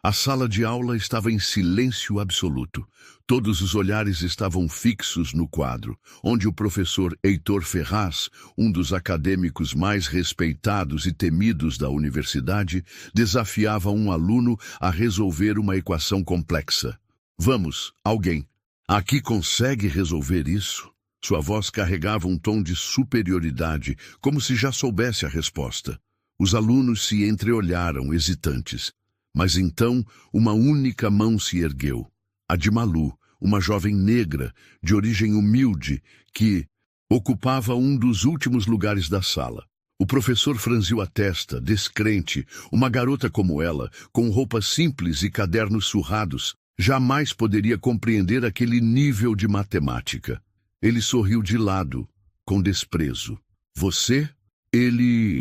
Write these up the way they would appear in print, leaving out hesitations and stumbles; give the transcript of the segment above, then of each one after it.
A sala de aula estava em silêncio absoluto. Todos os olhares estavam fixos no quadro, onde o professor Heitor Ferraz, um dos acadêmicos mais respeitados e temidos da universidade, desafiava um aluno a resolver uma equação complexa. Vamos, alguém. Aqui consegue resolver isso? Sua voz carregava um tom de superioridade, como se já soubesse a resposta. Os alunos se entreolharam, hesitantes. Mas então uma única mão se ergueu, a de Malu, uma jovem negra, de origem humilde, que ocupava um dos últimos lugares da sala. O professor franziu a testa, descrente. Uma garota como ela, com roupas simples e cadernos surrados, jamais poderia compreender aquele nível de matemática. Ele sorriu de lado, com desprezo. Você? Ele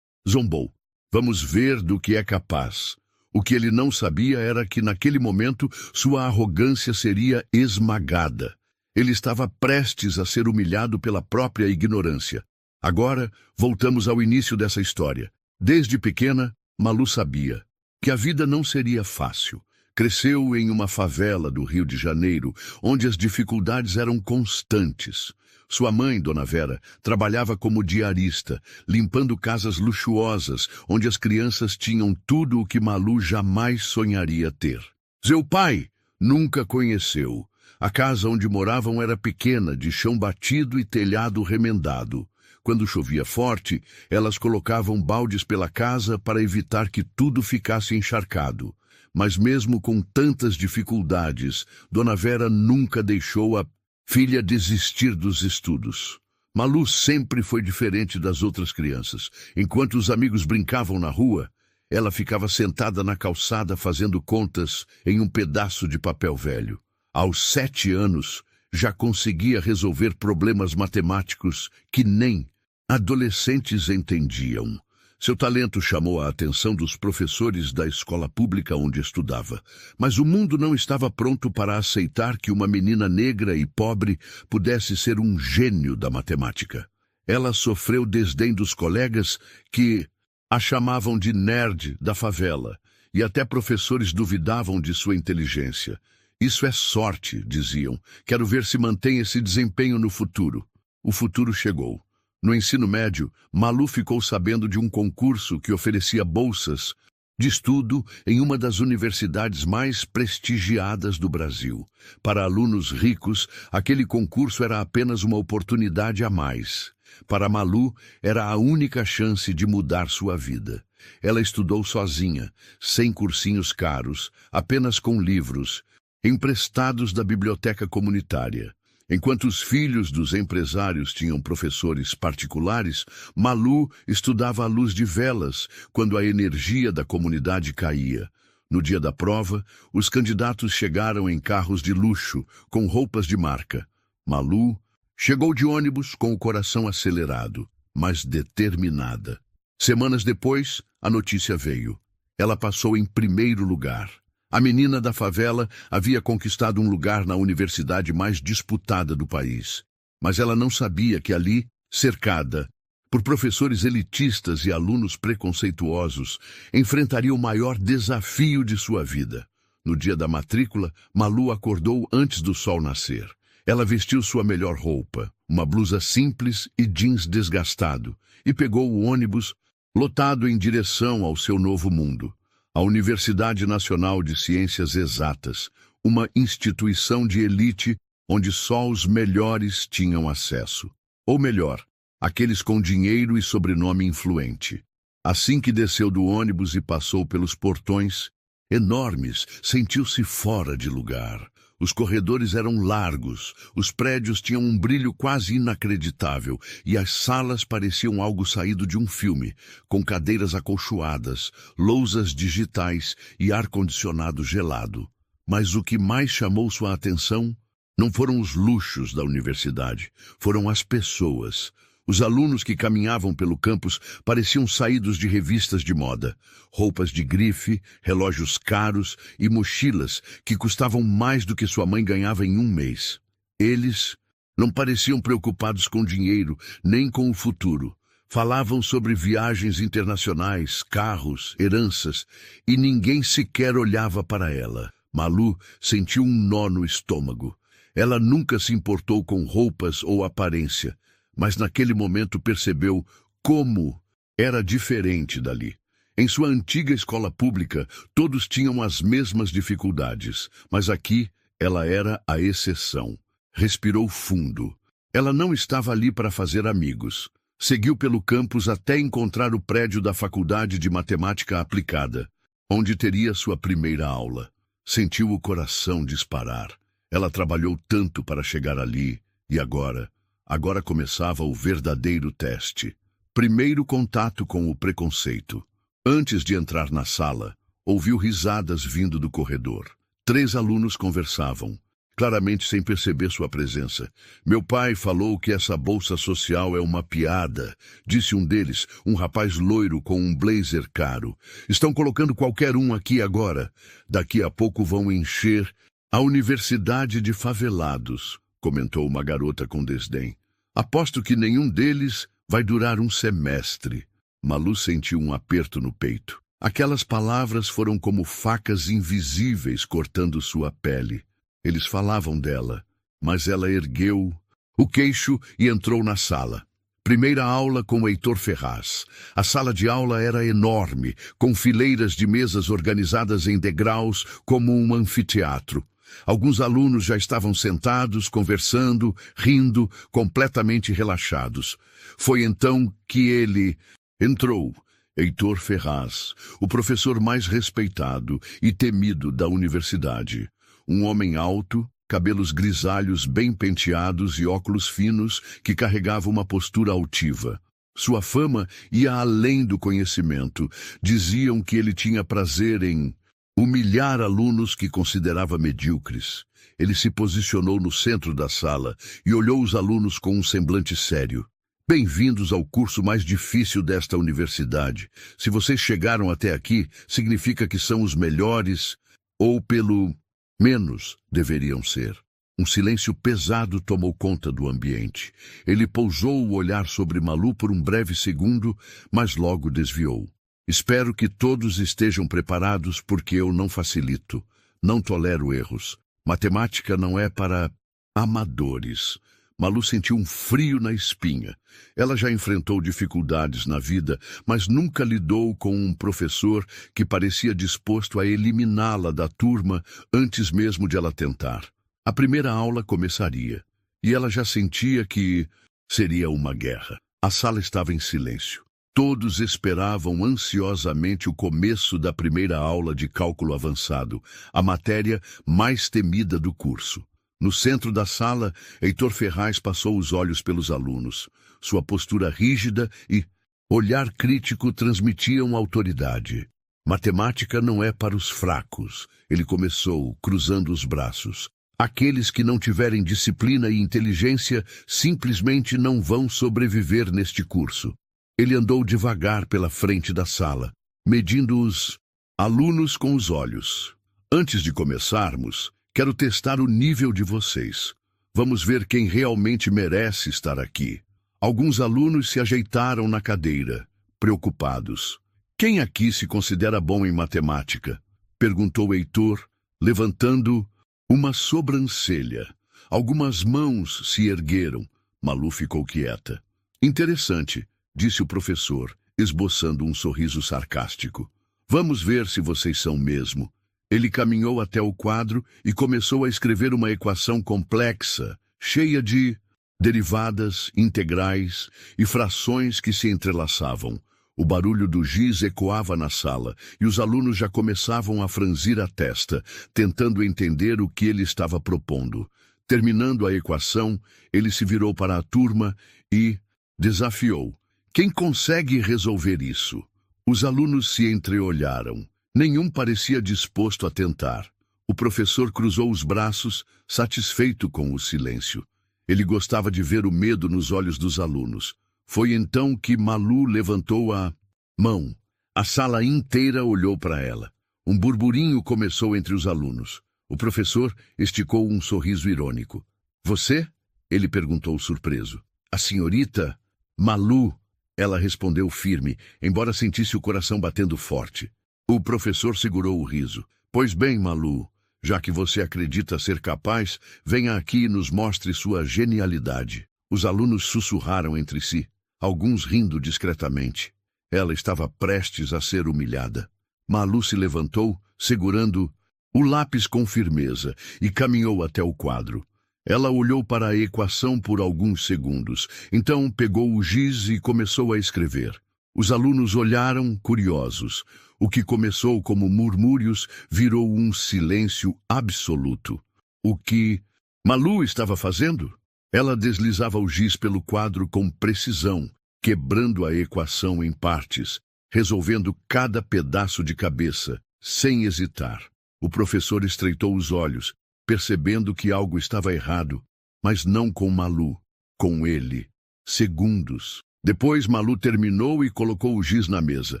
zombou. Vamos ver do que é capaz. O que ele não sabia era que, naquele momento, sua arrogância seria esmagada. Ele estava prestes a ser humilhado pela própria ignorância. Agora, voltamos ao início dessa história. Desde pequena, Malu sabia que a vida não seria fácil. Cresceu em uma favela do Rio de Janeiro, onde as dificuldades eram constantes. Sua mãe, Dona Vera, trabalhava como diarista, limpando casas luxuosas, onde as crianças tinham tudo o que Malu jamais sonharia ter. Seu pai nunca conheceu. A casa onde moravam era pequena, de chão batido e telhado remendado. Quando chovia forte, elas colocavam baldes pela casa para evitar que tudo ficasse encharcado. Mas mesmo com tantas dificuldades, Dona Vera nunca deixou a filha desistir dos estudos. Malu sempre foi diferente das outras crianças. Enquanto os amigos brincavam na rua, ela ficava sentada na calçada fazendo contas em um pedaço de papel velho. Aos 7 anos, já conseguia resolver problemas matemáticos que nem adolescentes entendiam. Seu talento chamou a atenção dos professores da escola pública onde estudava, mas o mundo não estava pronto para aceitar que uma menina negra e pobre pudesse ser um gênio da matemática. Ela sofreu desdém dos colegas que a chamavam de nerd da favela, e até professores duvidavam de sua inteligência. Isso é sorte, diziam. Quero ver se mantém esse desempenho no futuro. O futuro chegou. No ensino médio, Malu ficou sabendo de um concurso que oferecia bolsas de estudo em uma das universidades mais prestigiadas do Brasil. Para alunos ricos, aquele concurso era apenas uma oportunidade a mais. Para Malu, era a única chance de mudar sua vida. Ela estudou sozinha, sem cursinhos caros, apenas com livros, emprestados da biblioteca comunitária. Enquanto os filhos dos empresários tinham professores particulares, Malu estudava à luz de velas, quando a energia da comunidade caía. No dia da prova, os candidatos chegaram em carros de luxo, com roupas de marca. Malu chegou de ônibus com o coração acelerado, mas determinada. Semanas depois, a notícia veio. Ela passou em primeiro lugar. A menina da favela havia conquistado um lugar na universidade mais disputada do país. Mas ela não sabia que ali, cercada por professores elitistas e alunos preconceituosos, enfrentaria o maior desafio de sua vida. No dia da matrícula, Malu acordou antes do sol nascer. Ela vestiu sua melhor roupa, uma blusa simples e jeans desgastado, e pegou o ônibus lotado em direção ao seu novo mundo. A Universidade Nacional de Ciências Exatas, uma instituição de elite onde só os melhores tinham acesso. Ou melhor, aqueles com dinheiro e sobrenome influente. Assim que desceu do ônibus e passou pelos portões enormes, sentiu-se fora de lugar. Os corredores eram largos, os prédios tinham um brilho quase inacreditável e as salas pareciam algo saído de um filme, com cadeiras acolchoadas, lousas digitais e ar-condicionado gelado. Mas o que mais chamou sua atenção não foram os luxos da universidade, foram as pessoas. Os alunos que caminhavam pelo campus pareciam saídos de revistas de moda. Roupas de grife, relógios caros e mochilas que custavam mais do que sua mãe ganhava em um mês. Eles não pareciam preocupados com dinheiro, nem com o futuro. Falavam sobre viagens internacionais, carros, heranças, e ninguém sequer olhava para ela. Malu sentiu um nó no estômago. Ela nunca se importou com roupas ou aparência, mas naquele momento percebeu como era diferente dali. Em sua antiga escola pública, todos tinham as mesmas dificuldades, mas aqui ela era a exceção. Respirou fundo. Ela não estava ali para fazer amigos. Seguiu pelo campus até encontrar o prédio da Faculdade de Matemática Aplicada, onde teria sua primeira aula. Sentiu o coração disparar. Ela trabalhou tanto para chegar ali, e agora começava o verdadeiro teste. Primeiro contato com o preconceito. Antes de entrar na sala, ouviu risadas vindo do corredor. 3 alunos conversavam, claramente sem perceber sua presença. Meu pai falou que essa bolsa social é uma piada, disse um deles, um rapaz loiro com um blazer caro. Estão colocando qualquer um aqui agora. Daqui a pouco vão encher a Universidade de Favelados, comentou uma garota com desdém. Aposto que nenhum deles vai durar um semestre. Malu sentiu um aperto no peito. Aquelas palavras foram como facas invisíveis cortando sua pele. Eles falavam dela, mas ela ergueu o queixo e entrou na sala. Primeira aula com Heitor Ferraz. A sala de aula era enorme, com fileiras de mesas organizadas em degraus como um anfiteatro. Alguns alunos já estavam sentados, conversando, rindo, completamente relaxados. Foi então que ele entrou. Heitor Ferraz, o professor mais respeitado e temido da universidade. Um homem alto, cabelos grisalhos bem penteados e óculos finos que carregava uma postura altiva. Sua fama ia além do conhecimento. Diziam que ele tinha prazer em humilhar alunos que considerava medíocres. Ele se posicionou no centro da sala e olhou os alunos com um semblante sério. Bem-vindos ao curso mais difícil desta universidade. Se vocês chegaram até aqui, significa que são os melhores, ou pelo menos deveriam ser. Um silêncio pesado tomou conta do ambiente. Ele pousou o olhar sobre Malu por um breve segundo, mas logo desviou. Espero que todos estejam preparados porque eu não facilito. Não tolero erros. Matemática não é para amadores. Malu sentiu um frio na espinha. Ela já enfrentou dificuldades na vida, mas nunca lidou com um professor que parecia disposto a eliminá-la da turma antes mesmo de ela tentar. A primeira aula começaria, e ela já sentia que seria uma guerra. A sala estava em silêncio. Todos esperavam ansiosamente o começo da primeira aula de cálculo avançado, a matéria mais temida do curso. No centro da sala, Heitor Ferraz passou os olhos pelos alunos. Sua postura rígida e olhar crítico transmitiam autoridade. Matemática não é para os fracos, ele começou, cruzando os braços. Aqueles que não tiverem disciplina e inteligência simplesmente não vão sobreviver neste curso. Ele andou devagar pela frente da sala, medindo os alunos com os olhos. Antes de começarmos, quero testar o nível de vocês. Vamos ver quem realmente merece estar aqui. Alguns alunos se ajeitaram na cadeira, preocupados. Quem aqui se considera bom em matemática? Perguntou Heitor, levantando uma sobrancelha. Algumas mãos se ergueram. Malu ficou quieta. Interessante, disse o professor, esboçando um sorriso sarcástico. Vamos ver se vocês são mesmo. Ele caminhou até o quadro e começou a escrever uma equação complexa, cheia de derivadas, integrais e frações que se entrelaçavam. O barulho do giz ecoava na sala e os alunos já começavam a franzir a testa, tentando entender o que ele estava propondo. Terminando a equação, ele se virou para a turma e desafiou. Quem consegue resolver isso? Os alunos se entreolharam. Nenhum parecia disposto a tentar. O professor cruzou os braços, satisfeito com o silêncio. Ele gostava de ver o medo nos olhos dos alunos. Foi então que Malu levantou a mão. A sala inteira olhou para ela. Um burburinho começou entre os alunos. O professor esticou um sorriso irônico. Você? Ele perguntou surpreso. A senhorita Malu Ela respondeu firme, embora sentisse o coração batendo forte. O professor segurou o riso. Pois bem, Malu, já que você acredita ser capaz, venha aqui e nos mostre sua genialidade. Os alunos sussurraram entre si, alguns rindo discretamente. Ela estava prestes a ser humilhada. Malu se levantou, segurando o lápis com firmeza, e caminhou até o quadro. Ela olhou para a equação por alguns segundos. Então pegou o giz e começou a escrever. Os alunos olharam, curiosos. O que começou como murmúrios virou um silêncio absoluto. O que Malu estava fazendo? Ela deslizava o giz pelo quadro com precisão, quebrando a equação em partes, resolvendo cada pedaço de cabeça, sem hesitar. O professor estreitou os olhos, percebendo que algo estava errado, mas não com Malu, com ele. Segundos. Depois Malu terminou e colocou o giz na mesa.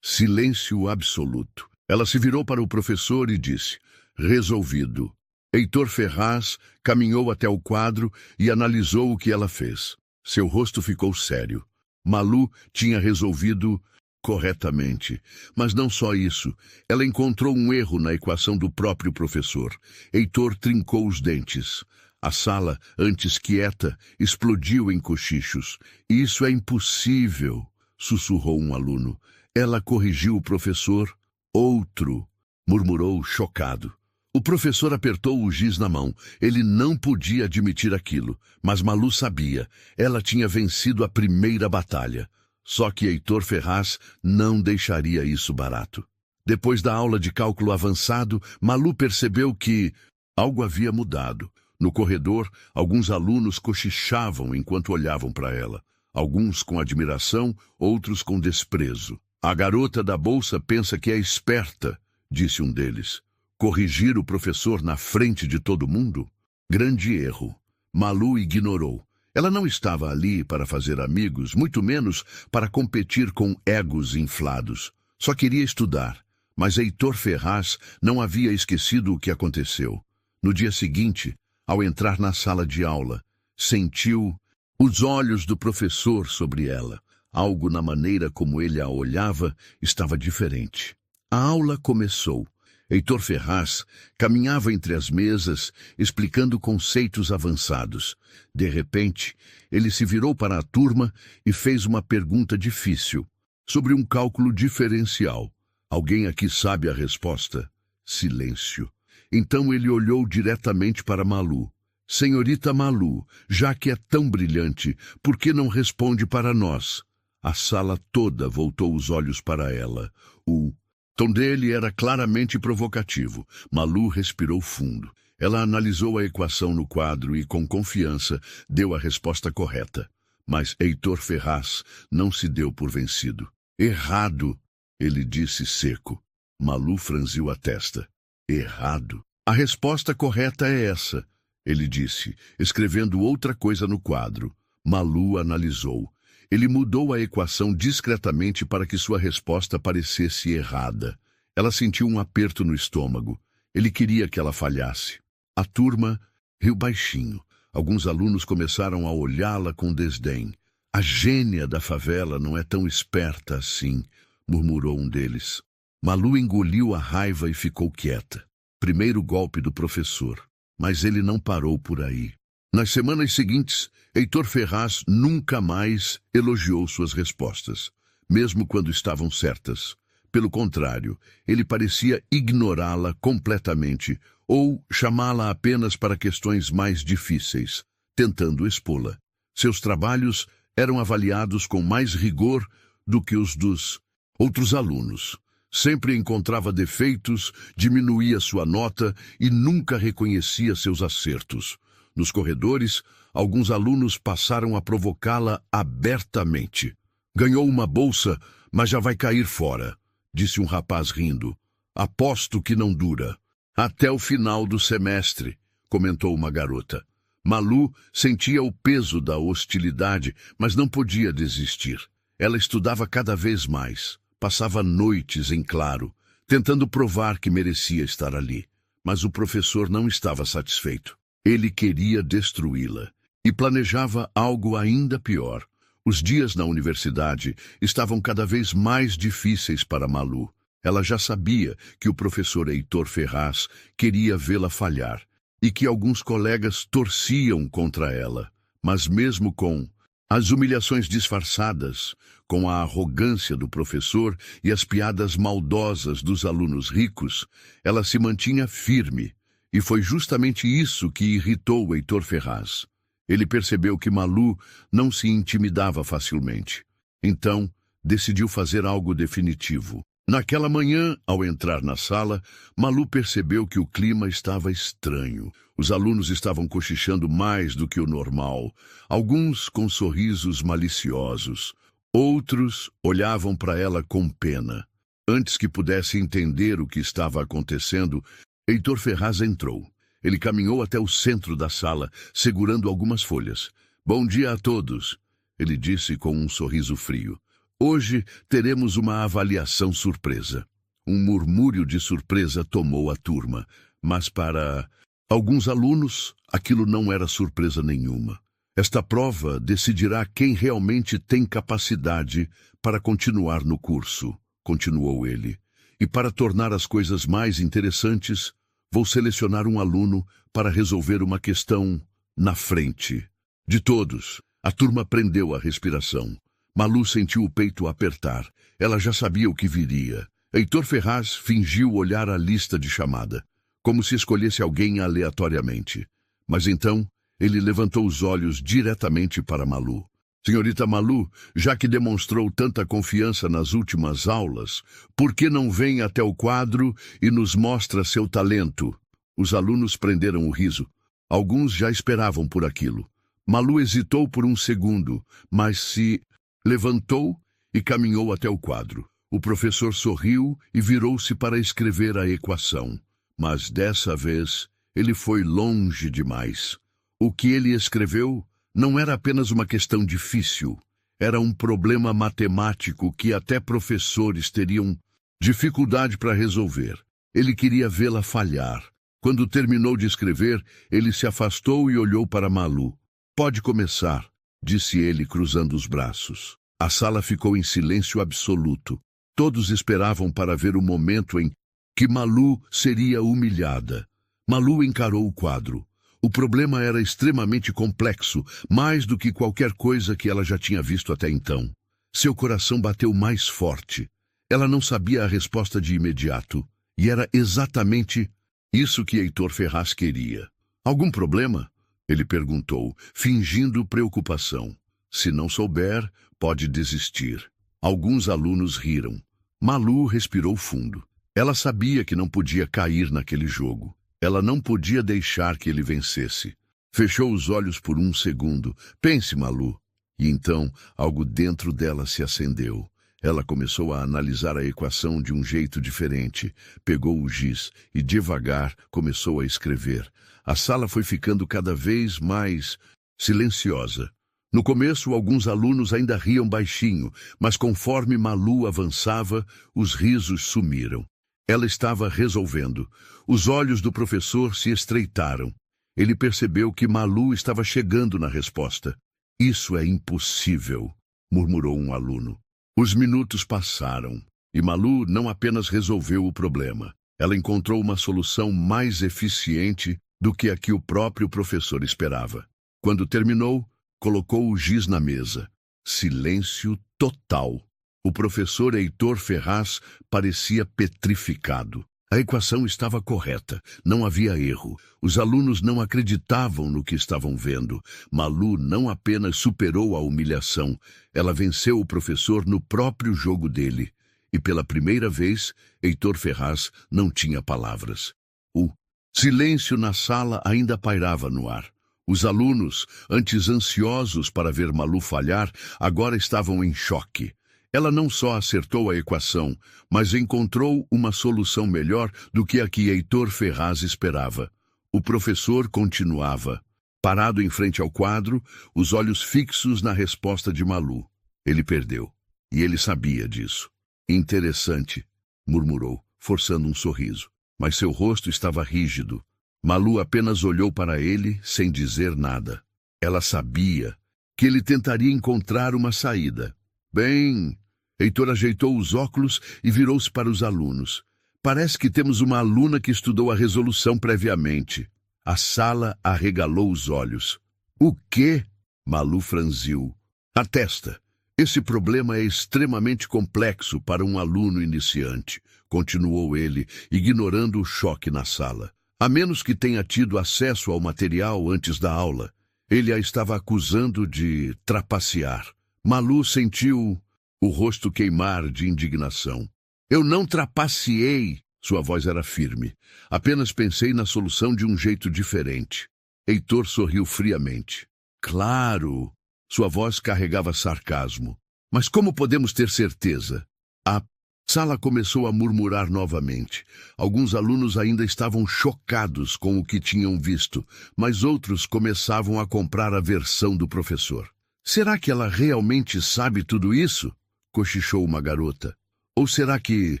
Silêncio absoluto. Ela se virou para o professor e disse, resolvido. Heitor Ferraz caminhou até o quadro e analisou o que ela fez. Seu rosto ficou sério. Malu tinha resolvido corretamente. Mas não só isso. Ela encontrou um erro na equação do próprio professor. Heitor trincou os dentes. A sala, antes quieta, explodiu em cochichos. Isso é impossível, sussurrou um aluno. Ela corrigiu o professor. Outro, murmurou chocado. O professor apertou o giz na mão. Ele não podia admitir aquilo, mas Malu sabia. Ela tinha vencido a primeira batalha. Só que Heitor Ferraz não deixaria isso barato. Depois da aula de cálculo avançado, Malu percebeu que algo havia mudado. No corredor, alguns alunos cochichavam enquanto olhavam para ela. Alguns com admiração, outros com desprezo. A garota da bolsa pensa que é esperta, disse um deles. Corrigir o professor na frente de todo mundo? Grande erro. Malu ignorou. Ela não estava ali para fazer amigos, muito menos para competir com egos inflados. Só queria estudar. Mas Heitor Ferraz não havia esquecido o que aconteceu. No dia seguinte, ao entrar na sala de aula, sentiu os olhos do professor sobre ela. Algo na maneira como ele a olhava estava diferente. A aula começou. Heitor Ferraz caminhava entre as mesas, explicando conceitos avançados. De repente, ele se virou para a turma e fez uma pergunta difícil, sobre um cálculo diferencial. Alguém aqui sabe a resposta? Silêncio. Então ele olhou diretamente para Malu. Senhorita Malu, já que é tão brilhante, por que não responde para nós? A sala toda voltou os olhos para ela. O tom dele era claramente provocativo. Malu respirou fundo. Ela analisou a equação no quadro e, com confiança, deu a resposta correta. Mas Heitor Ferraz não se deu por vencido. Errado, ele disse seco. Malu franziu a testa. Errado. A resposta correta é essa, ele disse, escrevendo outra coisa no quadro. Malu analisou. Ele mudou a equação discretamente para que sua resposta parecesse errada. Ela sentiu um aperto no estômago. Ele queria que ela falhasse. A turma riu baixinho. Alguns alunos começaram a olhá-la com desdém. A gênia da favela não é tão esperta assim, murmurou um deles. Malu engoliu a raiva e ficou quieta. Primeiro golpe do professor. Mas ele não parou por aí. Nas semanas seguintes, Heitor Ferraz nunca mais elogiou suas respostas, mesmo quando estavam certas. Pelo contrário, ele parecia ignorá-la completamente ou chamá-la apenas para questões mais difíceis, tentando expô-la. Seus trabalhos eram avaliados com mais rigor do que os dos outros alunos. Sempre encontrava defeitos, diminuía sua nota e nunca reconhecia seus acertos. Nos corredores, alguns alunos passaram a provocá-la abertamente. Ganhou uma bolsa, mas já vai cair fora, disse um rapaz rindo. Aposto que não dura. Até o final do semestre, comentou uma garota. Malu sentia o peso da hostilidade, mas não podia desistir. Ela estudava cada vez mais. Passava noites em claro, tentando provar que merecia estar ali. Mas o professor não estava satisfeito. Ele queria destruí-la e planejava algo ainda pior. Os dias na universidade estavam cada vez mais difíceis para Malu. Ela já sabia que o professor Heitor Ferraz queria vê-la falhar e que alguns colegas torciam contra ela. Mas mesmo com as humilhações disfarçadas, com a arrogância do professor e as piadas maldosas dos alunos ricos, ela se mantinha firme. E foi justamente isso que irritou o Heitor Ferraz. Ele percebeu que Malu não se intimidava facilmente. Então, decidiu fazer algo definitivo. Naquela manhã, ao entrar na sala, Malu percebeu que o clima estava estranho. Os alunos estavam cochichando mais do que o normal, alguns com sorrisos maliciosos. Outros olhavam para ela com pena. Antes que pudesse entender o que estava acontecendo, Heitor Ferraz entrou. Ele caminhou até o centro da sala, segurando algumas folhas. "Bom dia a todos", ele disse com um sorriso frio. "Hoje teremos uma avaliação surpresa." Um murmúrio de surpresa tomou a turma, mas para alguns alunos aquilo não era surpresa nenhuma. Esta prova decidirá quem realmente tem capacidade para continuar no curso, continuou ele. E para tornar as coisas mais interessantes, vou selecionar um aluno para resolver uma questão na frente. De todos, a turma prendeu a respiração. Malu sentiu o peito apertar. Ela já sabia o que viria. Heitor Ferraz fingiu olhar a lista de chamada, como se escolhesse alguém aleatoriamente. Mas então, ele levantou os olhos diretamente para Malu. "Senhorita Malu, já que demonstrou tanta confiança nas últimas aulas, por que não vem até o quadro e nos mostra seu talento?" Os alunos prenderam o riso. Alguns já esperavam por aquilo. Malu hesitou por um segundo, mas se levantou e caminhou até o quadro. O professor sorriu e virou-se para escrever a equação. Mas dessa vez, ele foi longe demais. O que ele escreveu não era apenas uma questão difícil. Era um problema matemático que até professores teriam dificuldade para resolver. Ele queria vê-la falhar. Quando terminou de escrever, ele se afastou e olhou para Malu. "Pode começar", disse ele, cruzando os braços. A sala ficou em silêncio absoluto. Todos esperavam para ver o momento em que Malu seria humilhada. Malu encarou o quadro. O problema era extremamente complexo, mais do que qualquer coisa que ela já tinha visto até então. Seu coração bateu mais forte. Ela não sabia a resposta de imediato, e era exatamente isso que Heitor Ferraz queria. "Algum problema?" ele perguntou, fingindo preocupação. "Se não souber, pode desistir." Alguns alunos riram. Malu respirou fundo. Ela sabia que não podia cair naquele jogo. Ela não podia deixar que ele vencesse. Fechou os olhos por um segundo. "Pense, Malu." E então, algo dentro dela se acendeu. Ela começou a analisar a equação de um jeito diferente. Pegou o giz e, devagar, começou a escrever. A sala foi ficando cada vez mais silenciosa. No começo, alguns alunos ainda riam baixinho, mas conforme Malu avançava, os risos sumiram. Ela estava resolvendo. Os olhos do professor se estreitaram. Ele percebeu que Malu estava chegando na resposta. "Isso é impossível", murmurou um aluno. Os minutos passaram, e Malu não apenas resolveu o problema. Ela encontrou uma solução mais eficiente do que a que o próprio professor esperava. Quando terminou, colocou o giz na mesa. Silêncio total. O professor Heitor Ferraz parecia petrificado. A equação estava correta, não havia erro. Os alunos não acreditavam no que estavam vendo. Malu não apenas superou a humilhação, ela venceu o professor no próprio jogo dele. E pela primeira vez, Heitor Ferraz não tinha palavras. O silêncio na sala ainda pairava no ar. Os alunos, antes ansiosos para ver Malu falhar, agora estavam em choque. Ela não só acertou a equação, mas encontrou uma solução melhor do que a que Heitor Ferraz esperava. O professor continuava, parado em frente ao quadro, os olhos fixos na resposta de Malu. Ele perdeu, e ele sabia disso. "Interessante", murmurou, forçando um sorriso, mas seu rosto estava rígido. Malu apenas olhou para ele sem dizer nada. Ela sabia que ele tentaria encontrar uma saída. Bem, Heitor ajeitou os óculos e virou-se para os alunos. Parece que temos uma aluna que estudou a resolução previamente. A sala arregalou os olhos. O quê? Malu franziu a testa. Esse problema é extremamente complexo para um aluno iniciante, continuou ele, ignorando o choque na sala. A menos que tenha tido acesso ao material antes da aula. Ele a estava acusando de trapacear. Malu sentiu o rosto queimar de indignação. Eu não trapaceei, sua voz era firme. Apenas pensei na solução de um jeito diferente. Heitor sorriu friamente. Claro, sua voz carregava sarcasmo. Mas como podemos ter certeza? A sala começou a murmurar novamente. Alguns alunos ainda estavam chocados com o que tinham visto, mas outros começavam a comprar a versão do professor. Será que ela realmente sabe tudo isso? Cochichou uma garota. Ou será que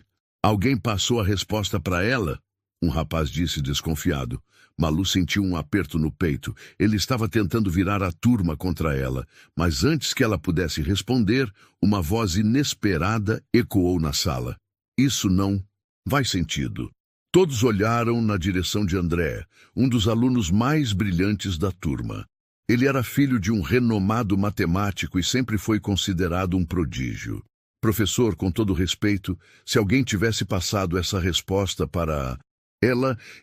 alguém passou a resposta para ela? Um rapaz disse desconfiado. Malu sentiu um aperto no peito. Ele estava tentando virar a turma contra ela, mas antes que ela pudesse responder, uma voz inesperada ecoou na sala. Isso não faz sentido. Todos olharam na direção de André, um dos alunos mais brilhantes da turma. Ele era filho de um renomado matemático e sempre foi considerado um prodígio. Professor, com todo respeito, se alguém tivesse passado essa resposta para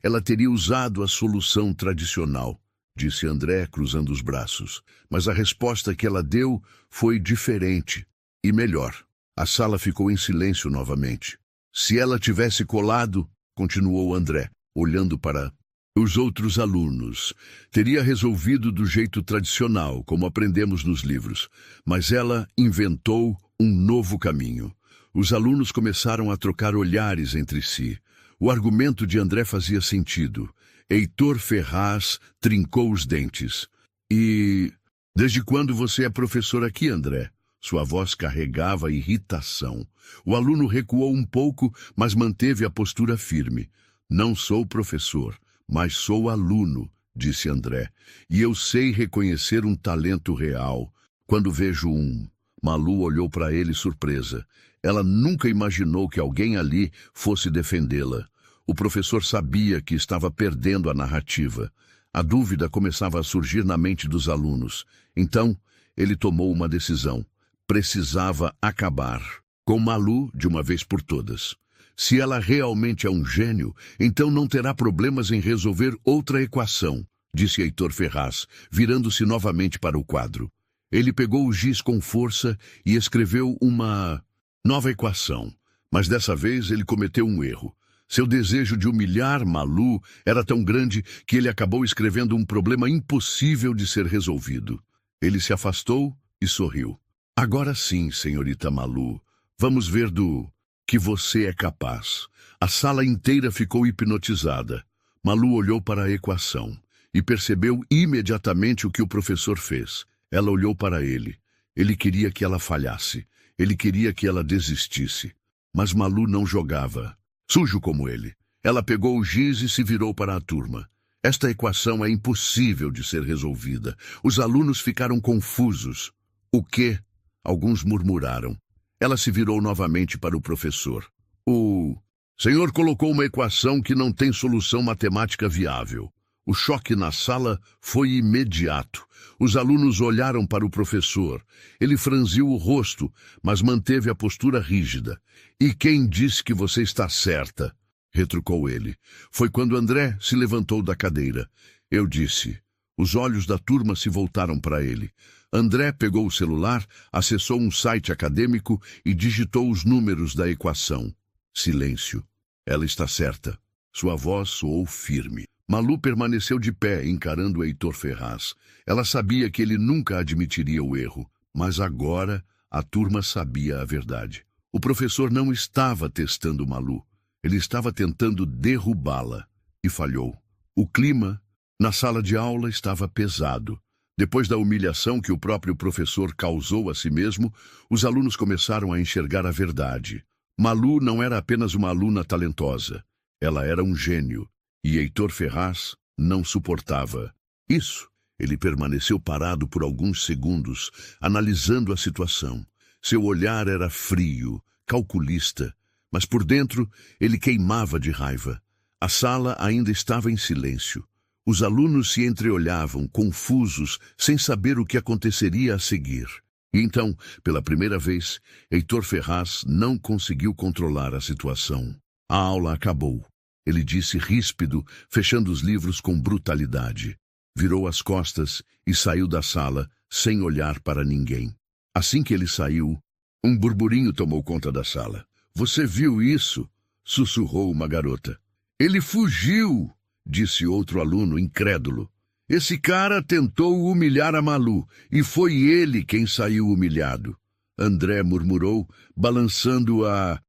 ela teria usado a solução tradicional, disse André, cruzando os braços. Mas a resposta que ela deu foi diferente e melhor. A sala ficou em silêncio novamente. Se ela tivesse colado, continuou André, olhando para os outros alunos, teria resolvido do jeito tradicional, como aprendemos nos livros. Mas ela inventou um novo caminho. Os alunos começaram a trocar olhares entre si. O argumento de André fazia sentido. Heitor Ferraz trincou os dentes. E desde quando você é professor aqui, André? Sua voz carregava irritação. O aluno recuou um pouco, mas manteve a postura firme. Não sou professor, mas sou aluno, disse André. E eu sei reconhecer um talento real. Quando vejo um... Malu olhou para ele surpresa. Ela nunca imaginou que alguém ali fosse defendê-la. O professor sabia que estava perdendo a narrativa. A dúvida começava a surgir na mente dos alunos. Então, ele tomou uma decisão. Precisava acabar com Malu de uma vez por todas. Se ela realmente é um gênio, então não terá problemas em resolver outra equação, disse Heitor Ferraz, virando-se novamente para o quadro. Ele pegou o giz com força e escreveu uma nova equação, mas dessa vez ele cometeu um erro. Seu desejo de humilhar Malu era tão grande que ele acabou escrevendo um problema impossível de ser resolvido. Ele se afastou e sorriu. Agora sim, senhorita Malu, vamos ver do que você é capaz. A sala inteira ficou hipnotizada. Malu olhou para a equação e percebeu imediatamente o que o professor fez. Ela olhou para ele. Ele queria que ela falhasse. Ele queria que ela desistisse. Mas Malu não jogava. Sujo como ele. Ela pegou o giz e se virou para a turma. Esta equação é impossível de ser resolvida. Os alunos ficaram confusos. O quê? Alguns murmuraram. Ela se virou novamente para o professor. O senhor colocou uma equação que não tem solução matemática viável. O choque na sala foi imediato. Os alunos olharam para o professor. Ele franziu o rosto, mas manteve a postura rígida. E quem disse que você está certa? Retrucou ele. Foi quando André se levantou da cadeira. Eu disse. Os olhos da turma se voltaram para ele. André pegou o celular, acessou um site acadêmico e digitou os números da equação. Silêncio. Ela está certa. Sua voz soou firme. Malu permaneceu de pé, encarando Heitor Ferraz. Ela sabia que ele nunca admitiria o erro, mas agora a turma sabia a verdade. O professor não estava testando Malu. Ele estava tentando derrubá-la. E falhou. O clima na sala de aula estava pesado. Depois da humilhação que o próprio professor causou a si mesmo, os alunos começaram a enxergar a verdade. Malu não era apenas uma aluna talentosa. Ela era um gênio. E Heitor Ferraz não suportava isso. Ele permaneceu parado por alguns segundos, analisando a situação. Seu olhar era frio, calculista, mas por dentro ele queimava de raiva. A sala ainda estava em silêncio. Os alunos se entreolhavam, confusos, sem saber o que aconteceria a seguir. E então, pela primeira vez, Heitor Ferraz não conseguiu controlar a situação. A aula acabou. Ele disse ríspido, fechando os livros com brutalidade. Virou as costas e saiu da sala, sem olhar para ninguém. Assim que ele saiu, um burburinho tomou conta da sala. "Você viu isso?" sussurrou uma garota. "Ele fugiu!" disse outro aluno, incrédulo. "Esse cara tentou humilhar a Malu, e foi ele quem saiu humilhado." André murmurou, balançando a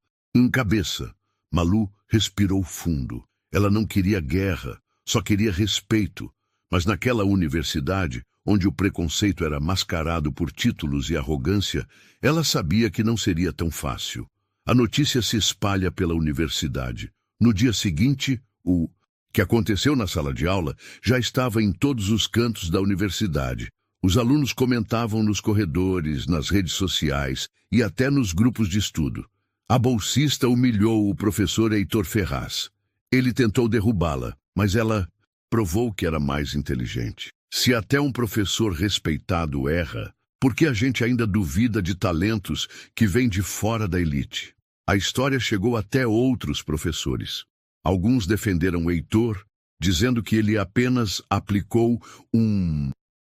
cabeça. Malu respirou fundo. Ela não queria guerra, só queria respeito. Mas naquela universidade, onde o preconceito era mascarado por títulos e arrogância, ela sabia que não seria tão fácil. A notícia se espalha pela universidade. No dia seguinte, o que aconteceu na sala de aula já estava em todos os cantos da universidade. Os alunos comentavam nos corredores, nas redes sociais e até nos grupos de estudo. A bolsista humilhou o professor Heitor Ferraz. Ele tentou derrubá-la, mas ela provou que era mais inteligente. Se até um professor respeitado erra, por que a gente ainda duvida de talentos que vêm de fora da elite? A história chegou até outros professores. Alguns defenderam Heitor, dizendo que ele apenas aplicou um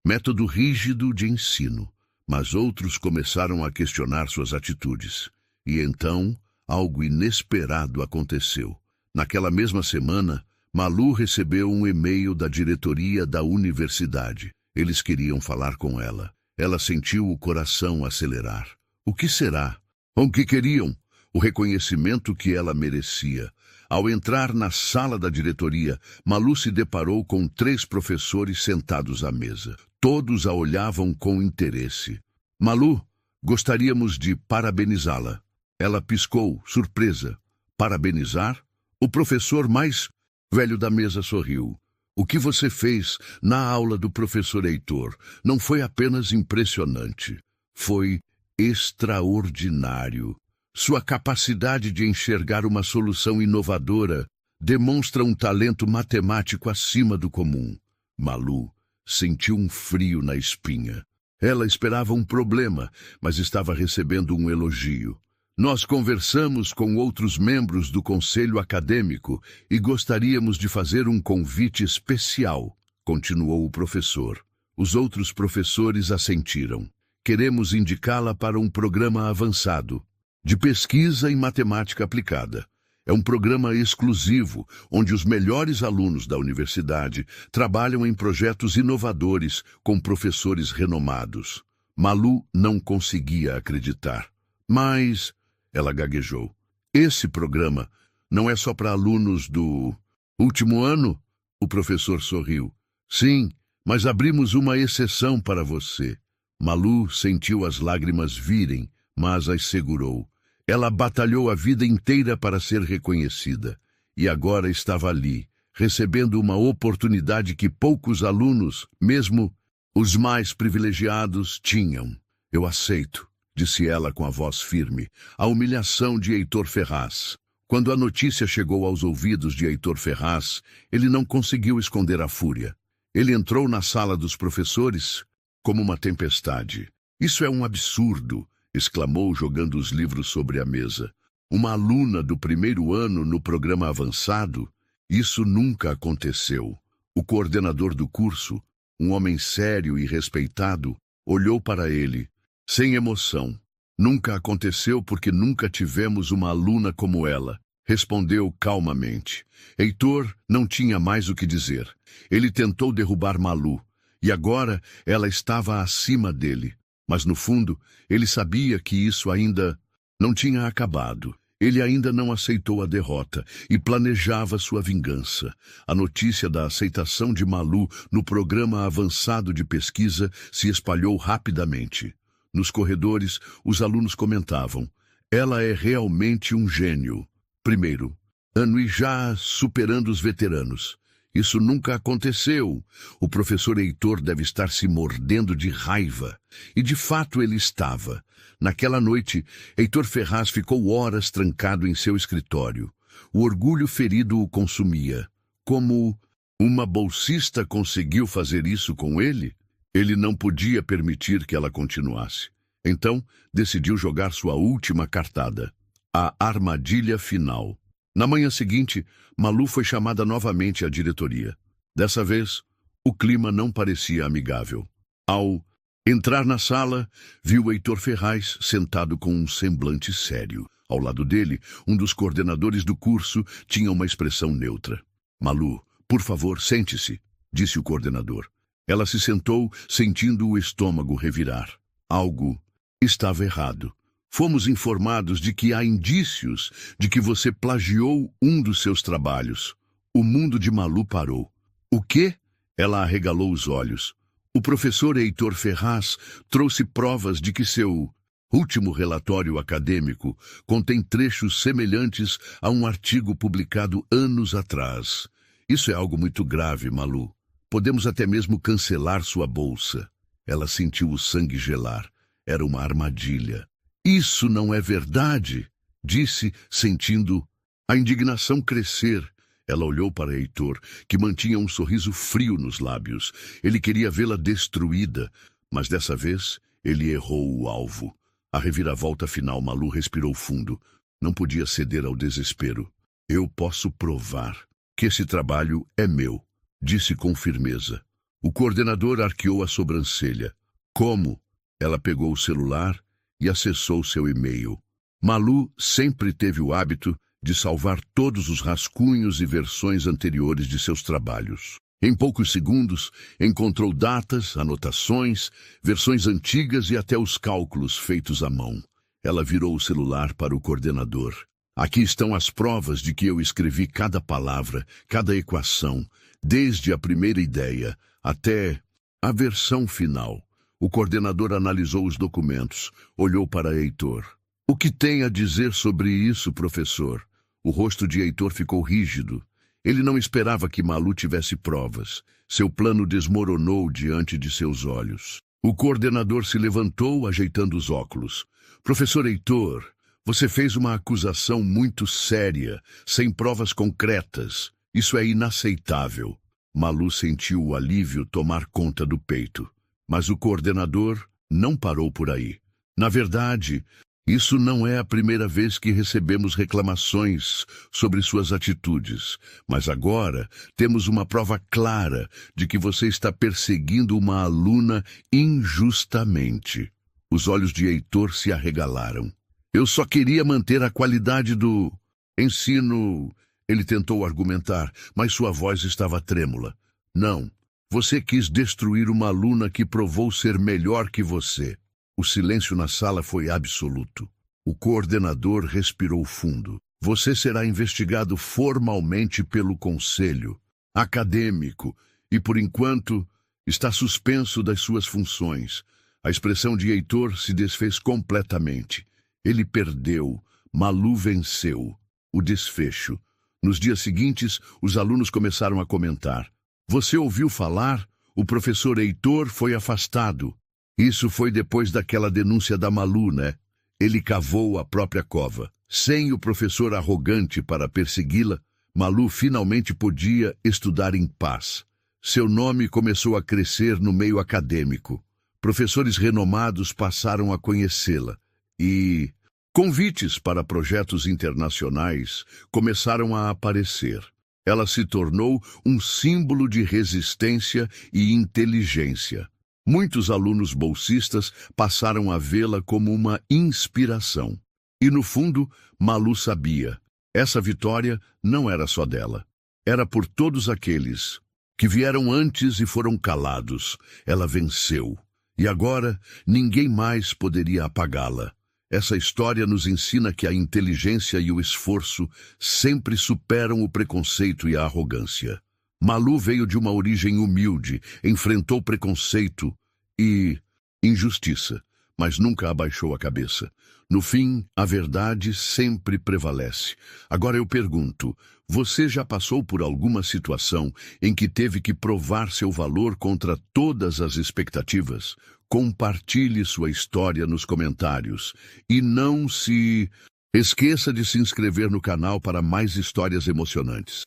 método rígido de ensino, mas outros começaram a questionar suas atitudes. E então, algo inesperado aconteceu. Naquela mesma semana, Malu recebeu um e-mail da diretoria da universidade. Eles queriam falar com ela. Ela sentiu o coração acelerar. O que será? O que queriam? O reconhecimento que ela merecia. Ao entrar na sala da diretoria, Malu se deparou com 3 professores sentados à mesa. Todos a olhavam com interesse. "Malu, gostaríamos de parabenizá-la." Ela piscou, surpresa. Parabenizar? O professor mais velho da mesa sorriu. "O que você fez na aula do professor Heitor não foi apenas impressionante. Foi extraordinário. Sua capacidade de enxergar uma solução inovadora demonstra um talento matemático acima do comum." Malu sentiu um frio na espinha. Ela esperava um problema, mas estava recebendo um elogio. "Nós conversamos com outros membros do conselho acadêmico e gostaríamos de fazer um convite especial", continuou o professor. Os outros professores assentiram. "Queremos indicá-la para um programa avançado de pesquisa em matemática aplicada. É um programa exclusivo, onde os melhores alunos da universidade trabalham em projetos inovadores com professores renomados." Malu não conseguia acreditar. "Mas..." ela gaguejou. "Esse programa não é só para alunos do último ano?" O professor sorriu. "Sim, mas abrimos uma exceção para você." Malu sentiu as lágrimas virem, mas as segurou. Ela batalhou a vida inteira para ser reconhecida. E agora estava ali, recebendo uma oportunidade que poucos alunos, mesmo os mais privilegiados, tinham. "Eu aceito", disse ela com a voz firme. A humilhação de Heitor Ferraz. Quando a notícia chegou aos ouvidos de Heitor Ferraz, ele não conseguiu esconder a fúria. Ele entrou na sala dos professores como uma tempestade. "Isso é um absurdo", exclamou, jogando os livros sobre a mesa. "Uma aluna do primeiro ano no programa avançado? Isso nunca aconteceu." O coordenador do curso, um homem sério e respeitado, olhou para ele, sem emoção. "Nunca aconteceu porque nunca tivemos uma aluna como ela", respondeu calmamente. Heitor não tinha mais o que dizer. Ele tentou derrubar Malu, e agora ela estava acima dele. Mas no fundo, ele sabia que isso ainda não tinha acabado. Ele ainda não aceitou a derrota e planejava sua vingança. A notícia da aceitação de Malu no programa avançado de pesquisa se espalhou rapidamente. Nos corredores, os alunos comentavam: "Ela é realmente um gênio. Primeiro ano e já superando os veteranos." Isso nunca aconteceu. O professor Heitor deve estar se mordendo de raiva. E de fato ele estava. Naquela noite, Heitor Ferraz ficou horas trancado em seu escritório. O orgulho ferido o consumia. Como uma bolsista conseguiu fazer isso com ele? Ele não podia permitir que ela continuasse. Então, decidiu jogar sua última cartada. A armadilha final. Na manhã seguinte, Malu foi chamada novamente à diretoria. Dessa vez, o clima não parecia amigável. Ao entrar na sala, viu Heitor Ferraz sentado com um semblante sério. Ao lado dele, um dos coordenadores do curso tinha uma expressão neutra. Malu, por favor, sente-se, disse o coordenador. Ela se sentou, sentindo o estômago revirar. Algo estava errado. Fomos informados de que há indícios de que você plagiou um dos seus trabalhos. O mundo de Malu parou. O quê? Ela arregalou os olhos. O professor Heitor Ferraz trouxe provas de que seu último relatório acadêmico contém trechos semelhantes a um artigo publicado anos atrás. Isso é algo muito grave, Malu. Podemos até mesmo cancelar sua bolsa. Ela sentiu o sangue gelar. Era uma armadilha. Isso não é verdade, disse, sentindo a indignação crescer. Ela olhou para Heitor, que mantinha um sorriso frio nos lábios. Ele queria vê-la destruída, mas dessa vez ele errou o alvo. A reviravolta final, Malu respirou fundo. Não podia ceder ao desespero. Eu posso provar que esse trabalho é meu, disse com firmeza. O coordenador arqueou a sobrancelha. Como? Ela pegou o celular e acessou seu e-mail. Malu sempre teve o hábito de salvar todos os rascunhos e versões anteriores de seus trabalhos. Em poucos segundos, encontrou datas, anotações, versões antigas e até os cálculos feitos à mão. Ela virou o celular para o coordenador. Aqui estão as provas de que eu escrevi cada palavra, cada equação, desde a primeira ideia até a versão final. O coordenador analisou os documentos, olhou para Heitor. O que tem a dizer sobre isso, professor? O rosto de Heitor ficou rígido. Ele não esperava que Malu tivesse provas. Seu plano desmoronou diante de seus olhos. O coordenador se levantou, ajeitando os óculos. Professor Heitor, você fez uma acusação muito séria, sem provas concretas. Isso é inaceitável. Malu sentiu o alívio tomar conta do peito. Mas o coordenador não parou por aí. Na verdade, isso não é a primeira vez que recebemos reclamações sobre suas atitudes. Mas agora temos uma prova clara de que você está perseguindo uma aluna injustamente. Os olhos de Heitor se arregalaram. Eu só queria manter a qualidade do ensino. Ele tentou argumentar, mas sua voz estava trêmula. Não. Você quis destruir uma aluna que provou ser melhor que você. O silêncio na sala foi absoluto. O coordenador respirou fundo. Você será investigado formalmente pelo conselho acadêmico e, por enquanto, está suspenso das suas funções. A expressão de Heitor se desfez completamente. Ele perdeu. Malu venceu. O desfecho. Nos dias seguintes, os alunos começaram a comentar. Você ouviu falar? O professor Heitor foi afastado. Isso foi depois daquela denúncia da Malu, né? Ele cavou a própria cova. Sem o professor arrogante para persegui-la, Malu finalmente podia estudar em paz. Seu nome começou a crescer no meio acadêmico. Professores renomados passaram a conhecê-la. E convites para projetos internacionais começaram a aparecer. Ela se tornou um símbolo de resistência e inteligência. Muitos alunos bolsistas passaram a vê-la como uma inspiração. E, no fundo, Malu sabia. Essa vitória não era só dela. Era por todos aqueles que vieram antes e foram calados. Ela venceu. E agora, ninguém mais poderia apagá-la. Essa história nos ensina que a inteligência e o esforço sempre superam o preconceito e a arrogância. Malu veio de uma origem humilde, enfrentou preconceito e injustiça, mas nunca abaixou a cabeça. No fim, a verdade sempre prevalece. Agora eu pergunto, você já passou por alguma situação em que teve que provar seu valor contra todas as expectativas? Compartilhe sua história nos comentários. E não se esqueça de se inscrever no canal para mais histórias emocionantes.